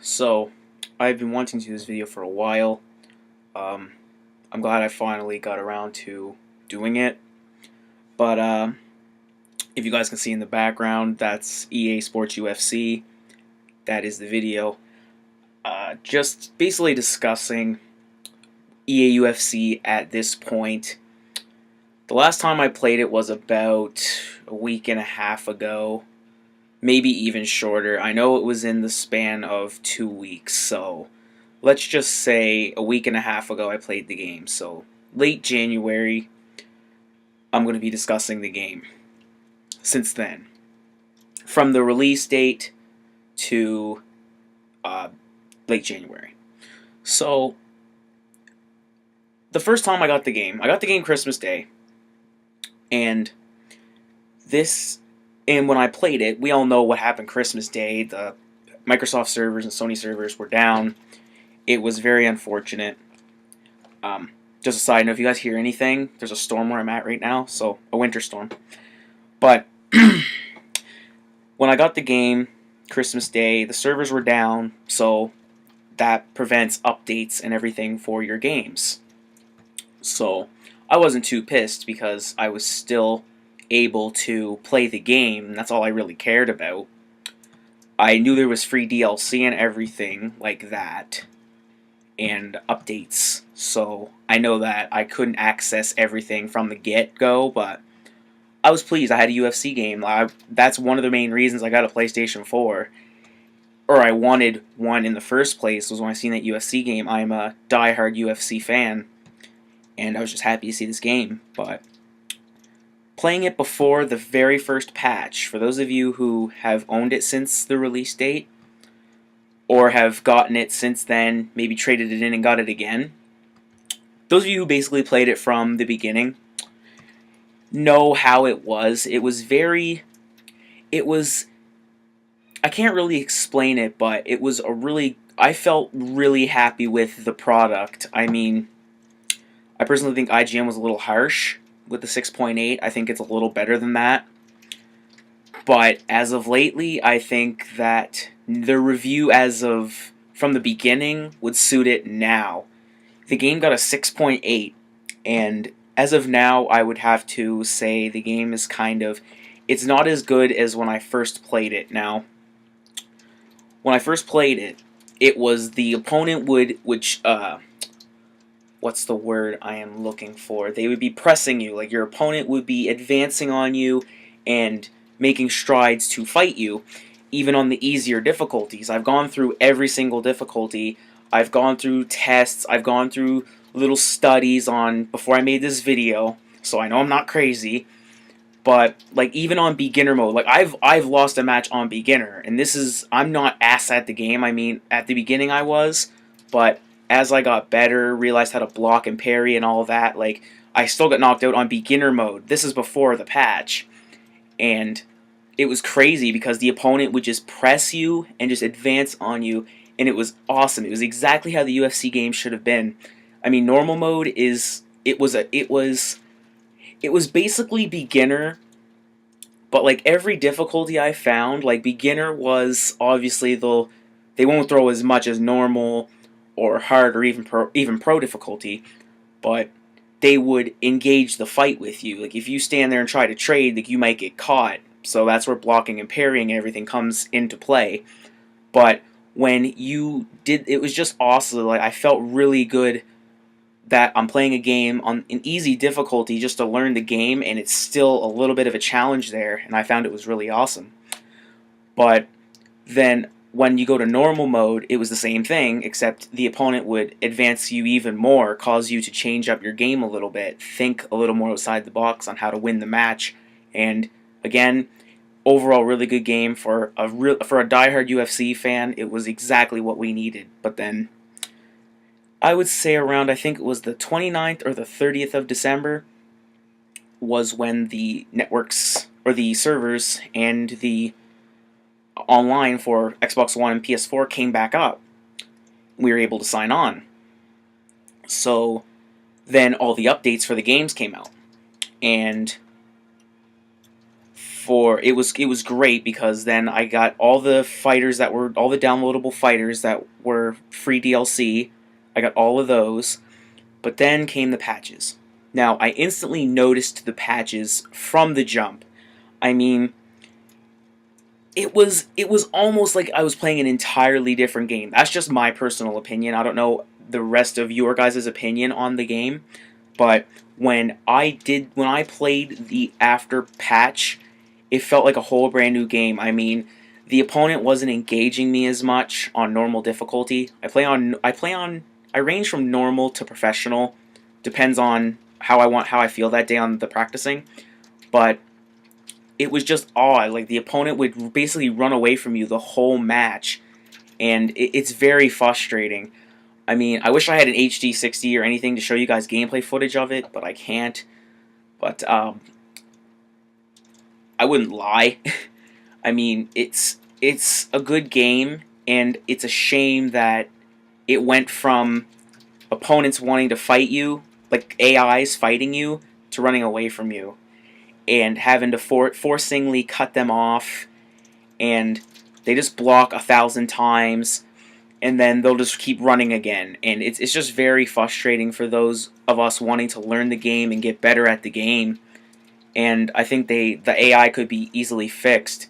So, I've been wanting to do this video for a while. Um, I'm glad I finally got around to doing it. But if you guys can see in the background, that's EA Sports UFC. That is the video. Just basically discussing EA UFC at this point. The last time I played it was about a week and a half ago. Maybe even shorter. I know it was in the span of 2 weeks, so let's just say a week and a half ago I played the game. So late January, I'm going to be discussing the game. Since then, from the release date to late January. So the first time I got the game Christmas Day, and when I played it, we all know what happened Christmas Day. The Microsoft servers and Sony servers were down. It was very unfortunate. Just a side note, if you guys hear anything, there's a storm where I'm at right now, so a winter storm. But when I got the game Christmas Day, the servers were down, so that prevents updates and everything for your games. So I wasn't too pissed because I was still able to play the game, and that's all I really cared about. I knew there was free DLC and everything like that, and updates, so I know that I couldn't access everything from the get-go, but I was pleased. I had a UFC game. That's one of the main reasons I got a PlayStation 4, or I wanted one in the first place, was when I seen that UFC game. I'm a die-hard UFC fan, and I was just happy to see this game. But playing it before the very first patch, for those of you who have owned it since the release date, or have gotten it since then, maybe traded it in and got it again, those of you who basically played it from the beginning know how it was. I can't really explain it, but it was I felt really happy with the product. I mean, I personally think IGN was a little harsh with the 6.8. I think it's a little better than that. But as of lately, I think that the review from the beginning would suit it now. The game got a 6.8, and as of now, I would have to say the game is it's not as good as when I first played it. Now, when I first played it, it was the opponent what's the word I am looking for? They would be pressing you, like your opponent would be advancing on you and making strides to fight you, even on the easier difficulties. I've gone through every single difficulty. I've gone through tests. I've gone through little studies before I made this video, so I know I'm not crazy. But like even on beginner mode, like I've lost a match on beginner, and I'm not ass at the game. I mean, at the beginning I was, but as I got better, realized how to block and parry and all that, like I still got knocked out on beginner mode. This is before the patch, and it was crazy because the opponent would just press you and just advance on you, and it was awesome. It was exactly how the UFC game should have been. I mean, normal mode it was basically beginner, but like every difficulty I found, like beginner was obviously they won't throw as much as normal or hard or even pro difficulty, but they would engage the fight with you. Like if you stand there and try to trade, like you might get caught. So that's where blocking and parrying and everything comes into play. But when you did, it was just awesome. Like I felt really good that I'm playing a game on an easy difficulty just to learn the game, and it's still a little bit of a challenge there, and I found it was really awesome. But then when you go to normal mode, it was the same thing, except the opponent would advance you even more, cause you to change up your game a little bit, think a little more outside the box on how to win the match. And again, overall really good game for a diehard UFC fan. It was exactly what we needed. But then I would say around, I think it was the 29th or the 30th of December, was when the networks or the servers and the online for Xbox One and PS4 came back up. We were able to sign on. So then all the updates for the games came out. And it was great because then I got all the all the downloadable fighters that were free DLC. I got all of those, but then came the patches. Now I instantly noticed the patches from the jump. I mean, it was almost like I was playing an entirely different game. That's just my personal opinion. I don't know the rest of your guys' opinion on the game, but when I played the after patch, it felt like a whole brand new game. I mean, the opponent wasn't engaging me as much on normal difficulty. I range from normal to professional, depends on how I feel that day on the practicing, but it was just odd. Like, the opponent would basically run away from you the whole match, and it's very frustrating. I mean, I wish I had an HD 60 or anything to show you guys gameplay footage of it, but I can't. But I wouldn't lie. I mean, it's a good game, and it's a shame that it went from opponents wanting to fight you, like AIs fighting you, to running away from you, and having to forcingly cut them off, and they just block 1,000 times, and then they'll just keep running again. And it's just very frustrating for those of us wanting to learn the game and get better at the game. And I think the AI could be easily fixed.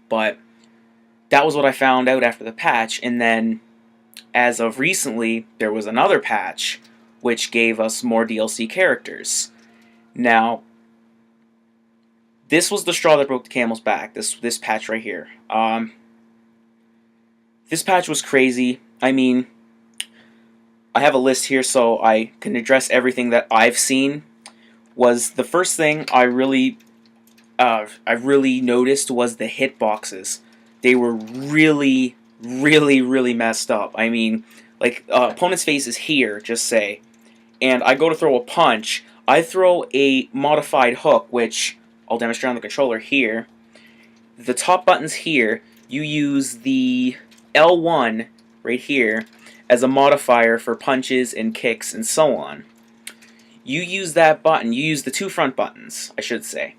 But that was what I found out after the patch. And then, as of recently, there was another patch which gave us more DLC characters. Now, this was the straw that broke the camel's back, this patch right here. This patch was crazy. I mean, I have a list here so I can address everything that I've seen. Was the first thing I really noticed was the hitboxes. They were really, really, really messed up. I mean, like, opponent's face is here, just say, and I go to throw a punch. I throw a modified hook, which I'll demonstrate on the controller here. The top buttons here, you use the L1 right here as a modifier for punches and kicks and so on. You use that button, you use the two front buttons, I should say,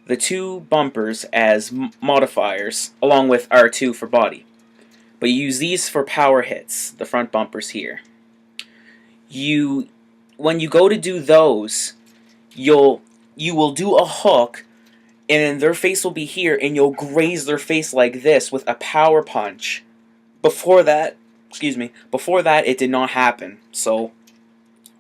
the two bumpers as modifiers, along with R2 for body. But you use these for power hits, the front bumpers here. When you go to do those, you will do a hook, and then their face will be here, and you'll graze their face like this with a power punch. Before that, it did not happen. So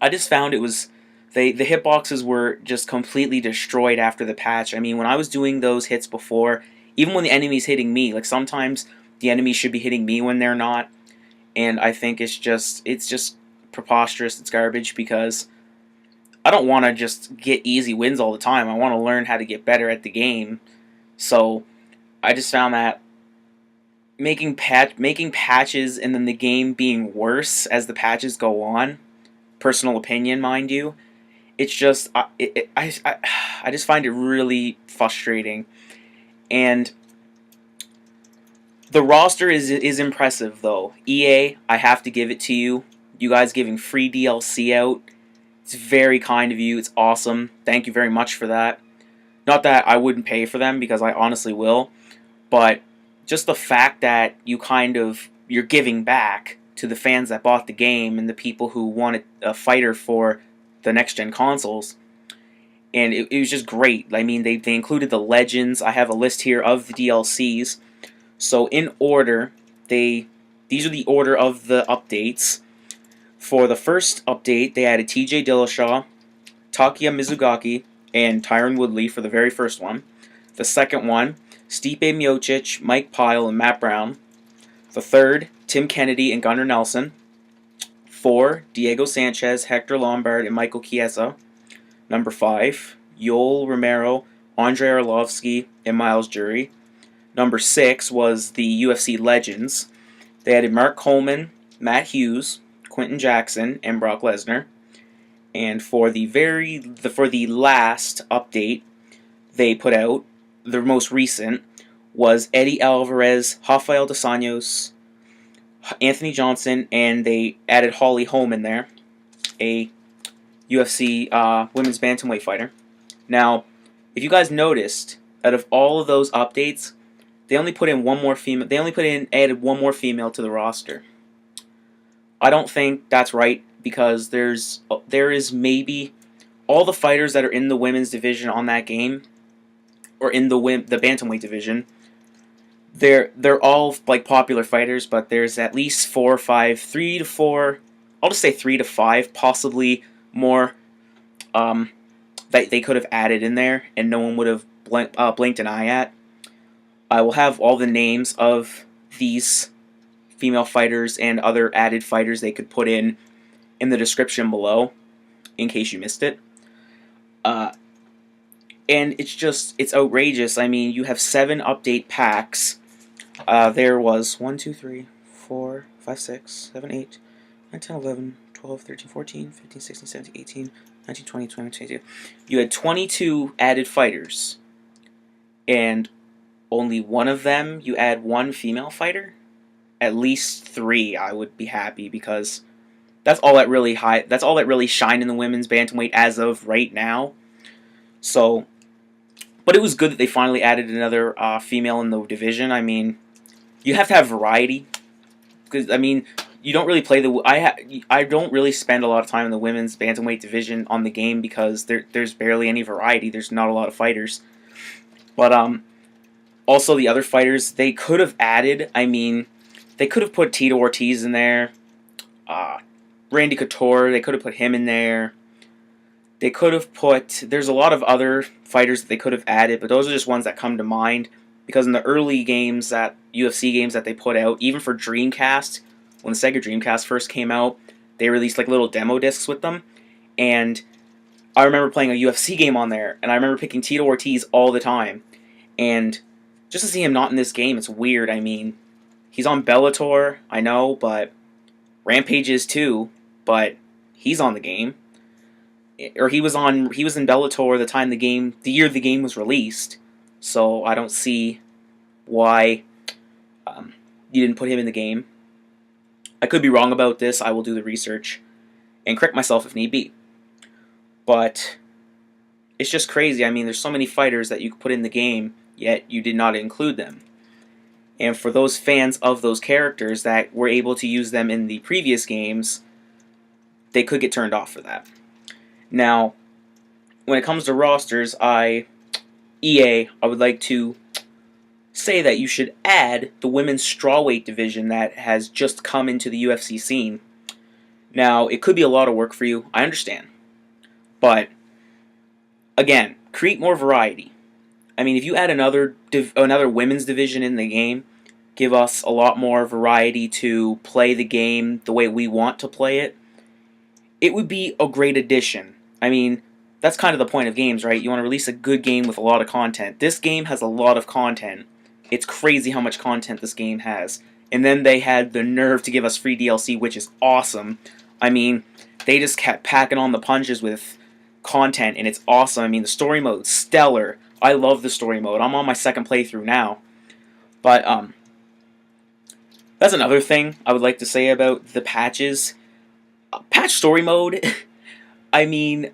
I just found it was the hitboxes were just completely destroyed after the patch. I mean, when I was doing those hits before, even when the enemy's hitting me, like, sometimes the enemy should be hitting me when they're not, and I think it's just preposterous. It's garbage, because I don't want to just get easy wins all the time. I want to learn how to get better at the game. So I just found that making patches and then the game being worse as the patches go on, personal opinion, mind you, it's just I just find it really frustrating. And the roster is impressive, though. EA, I have to give it to you. You guys giving free DLC out, it's very kind of you. It's awesome. Thank you very much for that. Not that I wouldn't pay for them, because I honestly will, but just the fact that you're giving back to the fans that bought the game and the people who wanted a fighter for the next-gen consoles. And it was just great. I mean, they included the Legends. I have a list here of the DLCs. So in order, these are the order of the updates. For the first update, they added TJ Dillashaw, Takuya Mizugaki, and Tyron Woodley for the very first one. The second one, Stipe Miocic, Mike Pyle, and Matt Brown. The third, Tim Kennedy and Gunnar Nelson. 4, Diego Sanchez, Hector Lombard, and Michael Chiesa. Number 5, Yoel Romero, Andrei Arlovsky, and Miles Jury. Number 6 was the UFC Legends. They added Mark Coleman, Matt Hughes, Quentin Jackson, and Brock Lesnar. And for the last update they put out, the most recent, was Eddie Alvarez, Rafael dos Anjos, Anthony Johnson, and they added Holly Holm in there, a UFC women's bantamweight fighter. Now, if you guys noticed, out of all of those updates, they only put in one more female. Added one more female to the roster. I don't think that's right because there is maybe all the fighters that are in the women's division on that game, or in the bantamweight division. They're all like popular fighters, but there's at least 4 or 5, 3 to 4. I'll just say 3 to 5, possibly more. That they could have added in there, and no one would have blinked an eye at. I will have all the names of these female fighters and other added fighters they could put in the description below, in case you missed it. And it's outrageous. I mean, you have 7 update packs. There was 1, 2, 3, 4, 5, 6, 7, 8, 9, 10, 11, 12, 13, 14, 15, 16, 17, 18, 19, 20, 21, 22. You had 22 added fighters, and only one of them you add one female fighter. At least 3, I would be happy, because that's all that really shined in the women's bantamweight as of right now. So, but it was good that they finally added another female in the division. I mean, you have to have variety, because I mean, you don't really play I don't really spend a lot of time in the women's bantamweight division on the game because there's barely any variety. There's not a lot of fighters. But also the other fighters they could have added. I mean, they could have put Tito Ortiz in there. Randy Couture, they could have put him in there. They could have put... There's a lot of other fighters that they could have added, but those are just ones that come to mind. Because in the early games, UFC games that they put out, even for Dreamcast, when the Sega Dreamcast first came out, they released like little demo discs with them. And I remember playing a UFC game on there, and I remember picking Tito Ortiz all the time. And just to see him not in this game, it's weird. I mean, he's on Bellator, I know, but Rampage is too, but he's on the game. Or he was in Bellator the year the game was released. So I don't see why you didn't put him in the game. I could be wrong about this. I will do the research and correct myself if need be. But it's just crazy. I mean, there's so many fighters that you could put in the game, yet you did not include them. And for those fans of those characters that were able to use them in the previous games, they could get turned off for that. Now, when it comes to rosters, EA, I would like to say that you should add the women's strawweight division that has just come into the UFC scene. Now, it could be a lot of work for you, I understand. But, again, create more variety. I mean, if you add another women's division in the game, give us a lot more variety to play the game the way we want to play it, it would be a great addition. I mean, that's kind of the point of games, right? You want to release a good game with a lot of content. This game has a lot of content. It's crazy how much content this game has. And then they had the nerve to give us free DLC, which is awesome. I mean, they just kept packing on the punches with content, and it's awesome. I mean, the story mode's stellar. I love the story mode. I'm on my 2nd playthrough now. But, that's another thing I would like to say about the patches. Patch story mode, I mean,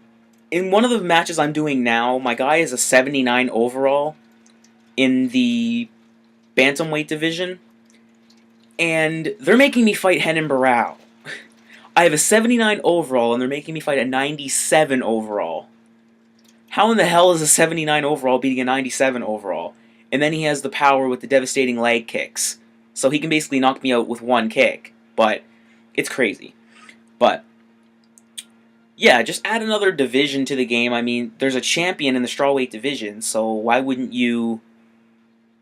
in one of the matches I'm doing now, my guy is a 79 overall in the bantamweight division, and they're making me fight Renan Barão. I have a 79 overall, and they're making me fight a 97 overall. How in the hell is a 79 overall beating a 97 overall? And then he has the power with the devastating leg kicks. So he can basically knock me out with one kick. But it's crazy. But yeah, just add another division to the game. I mean, there's a champion in the strawweight division, so why wouldn't you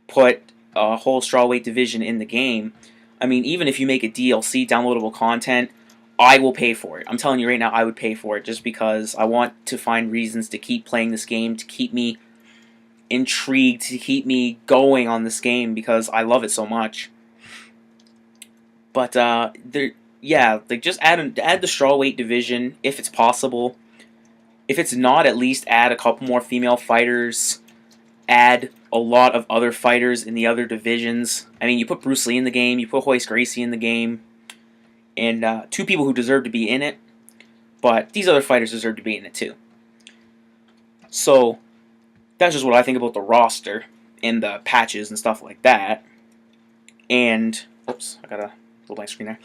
put a whole strawweight division in the game? I mean, even if you make it DLC, downloadable content, I will pay for it. I'm telling you right now, I would pay for it just because I want to find reasons to keep playing this game, to keep me intrigued, to keep me going on this game because I love it so much. But yeah, like just add the strawweight division if it's possible. If it's not, at least add a couple more female fighters. Add a lot of other fighters in the other divisions. I mean, you put Bruce Lee in the game, you put Cheick Gracie in the game, and 2 people who deserve to be in it. But these other fighters deserve to be in it too. So, That's just what I think about the roster and the patches and stuff like that. And, oops, I got a little blank screen there.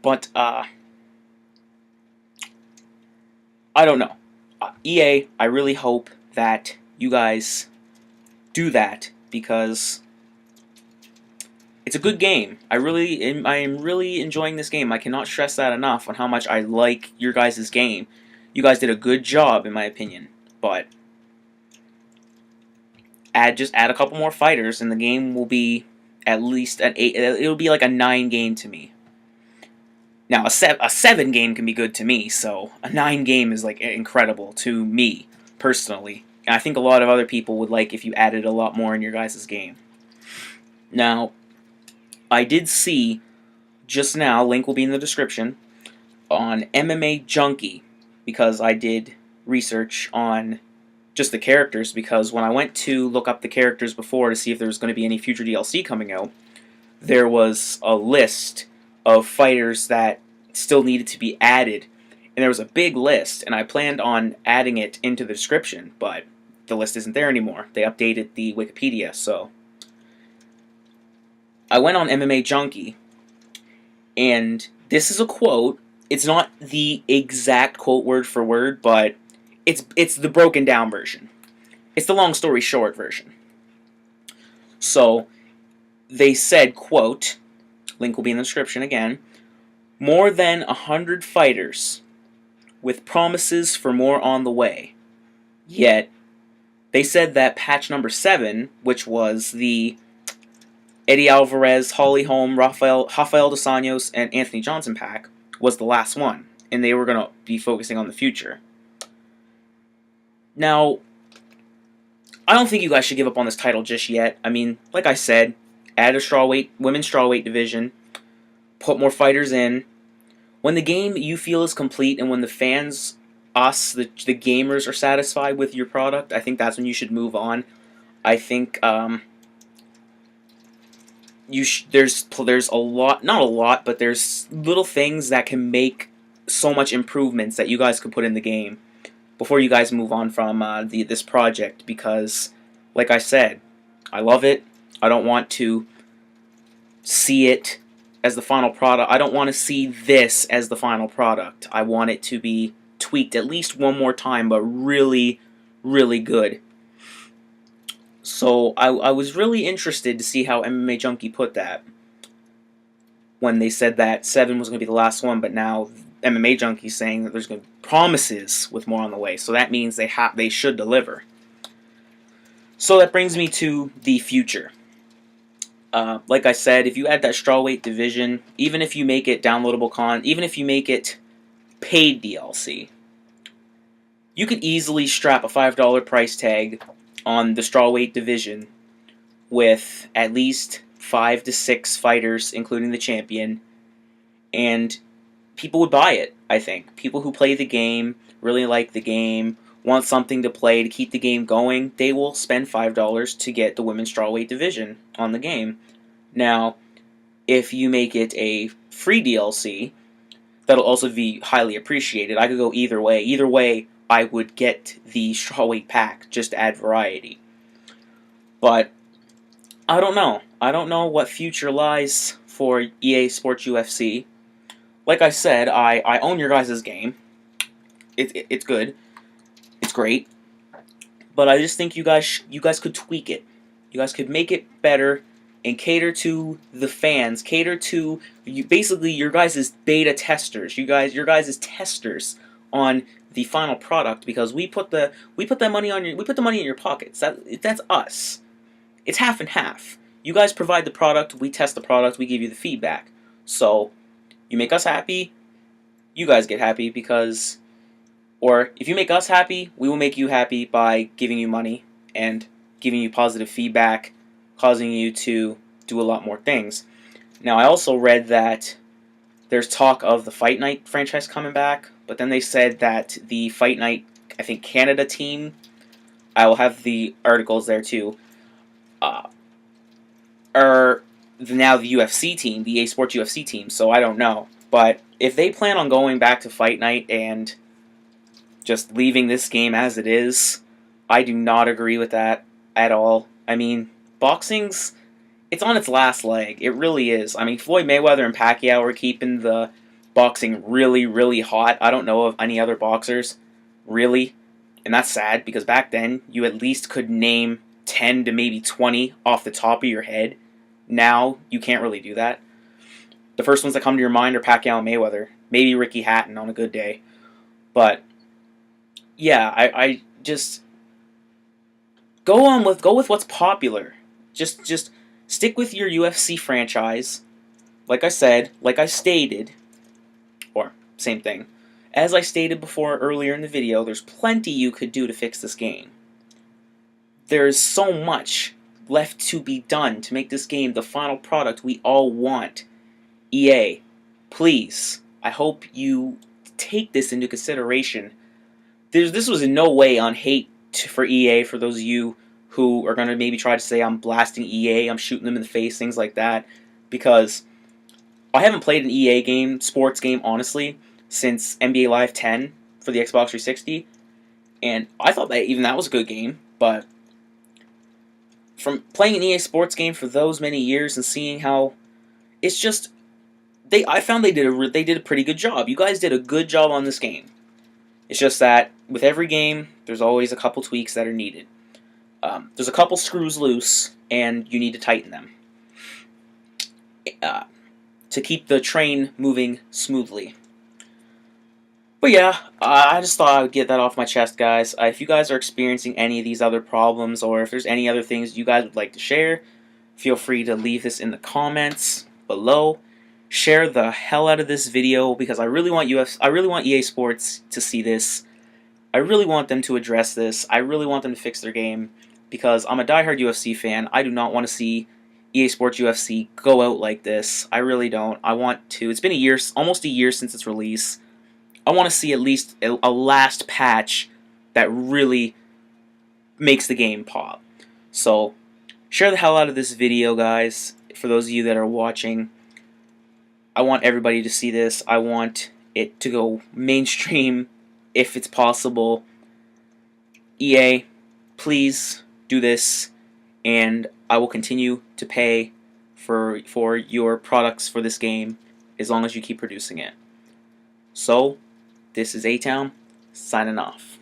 But, I don't know. EA, I really hope that you guys do that, because it's a good game. I am really enjoying this game. I cannot stress that enough on how much I like your guys' game. You guys did a good job, in my opinion. But just add a couple more fighters, and the game will be at least an 8. It'll be like a 9 game to me. Now, a 7 game can be good to me, so a 9 game is like incredible to me personally. And I think a lot of other people would like if you added a lot more in your guys' game. Now, I did see just now, link will be in the description, on MMA Junkie, because I did research on just the characters, because when I went to look up the characters before to see if there was going to be any future DLC coming out, there was a list of fighters that still needed to be added, and there was a big list, and I planned on adding it into the description, but the list isn't there anymore. They updated the Wikipedia, so I went on MMA Junkie, and this is a quote. It's not the exact quote word for word, but it's the broken down version. It's the long story short version. So they said, quote, link will be in the description again, more than 100 fighters with promises for more on the way. Yet, they said that patch number 7, which was the Eddie Alvarez, Holly Holm, Rafael dos Anjos, and Anthony Johnson pack, was the last one, and they were going to be focusing on the future. Now, I don't think you guys should give up on this title just yet. I mean, like I said, add a women's strawweight division, put more fighters in. When the game you feel is complete, and when the fans, us, the gamers, are satisfied with your product, I think that's when you should move on. I think there's a lot, not a lot, but there's little things that can make so much improvements that you guys could put in the game before you guys move on from this project, because, like I said, I love it. I don't want to see it as the final product. I don't want to see this as the final product. I want it to be tweaked at least one more time, but really, really good. So I was really interested to see how MMA Junkie put that when they said that 7 was going to be the last one, but now MMA Junkie is saying that there's going to be promises with more on the way. So that means they should deliver. So that brings me to the future. Like I said, if you add that strawweight division, even if you make it downloadable even if you make it paid DLC, you could easily strap a $5 price tag on the strawweight division with at least 5 to 6 fighters, including the champion, and people would buy it, I think. People who play the game, really like the game, want something to play to keep the game going, they will spend $5 to get the women's strawweight division on the game. Now, if you make it a free DLC, that'll also be highly appreciated. I could go either way. Either way, I would get the strawweight pack just to add variety. But I don't know. I don't know what future lies for EA Sports UFC. Like I said, I own your guys' game. It's good. It's great. But I just think you guys could tweak it. You guys could make it better and cater to the fans. Cater to basically your guys' beta testers. Your guys' testers on the final product, because we put the money in your pockets. That's us. It's half and half. You guys provide the product, we test the product, we give you the feedback. So you make us happy, you guys get happy, because, or if you make us happy, we will make you happy by giving you money and giving you positive feedback, causing you to do a lot more things. Now, I also read that there's talk of the Fight Night franchise coming back, but then they said that the Fight Night, I think, Canada team, I will have the articles there too, are now the UFC team, the EA Sports UFC team, so I don't know. But if they plan on going back to Fight Night and just leaving this game as it is, I do not agree with that at all. I mean, boxing's, it's on its last leg. It really is. I mean, Floyd Mayweather and Pacquiao are keeping the boxing really, really hot. I don't know of any other boxers, really. And that's sad, because back then, you at least could name 10 to maybe 20 off the top of your head. Now, you can't really do that. The first ones that come to your mind are Pacquiao and Mayweather. Maybe Ricky Hatton on a good day. But, yeah, I just... Go with what's popular. Just stick with your UFC franchise. Like I said, like I stated, or same thing. As I stated before earlier in the video, there's plenty you could do to fix this game. There's so much left to be done to make this game the final product we all want. EA, please, I hope you take this into consideration. This was in no way on hate for EA, for those of you who are going to maybe try to say I'm blasting EA, I'm shooting them in the face, things like that, because I haven't played an EA game, sports game, honestly, since NBA Live 10 for the Xbox 360, and I thought that even that was a good game, but from playing an EA Sports game for those many years and seeing how it's just, I found they did a pretty good job. You guys did a good job on this game. It's just that with every game, there's always a couple tweaks that are needed. There's a couple screws loose, and you need to tighten them to keep the train moving smoothly. But yeah, I just thought I would get that off my chest, guys. If you guys are experiencing any of these other problems, or if there's any other things you guys would like to share, feel free to leave this in the comments below. Share the hell out of this video, because I really want EA Sports to see this. I really want them to address this. I really want them to fix their game, because I'm a diehard UFC fan. I do not want to see EA Sports UFC go out like this. I really don't. I want to. It's been a year, almost a year since its release. I want to see at least a last patch that really makes the game pop. So, share the hell out of this video, guys. For those of you that are watching, I want everybody to see this. I want it to go mainstream if it's possible. EA, please do this, and I will continue to pay for your products for this game as long as you keep producing it. So, this is A-Town, signing off.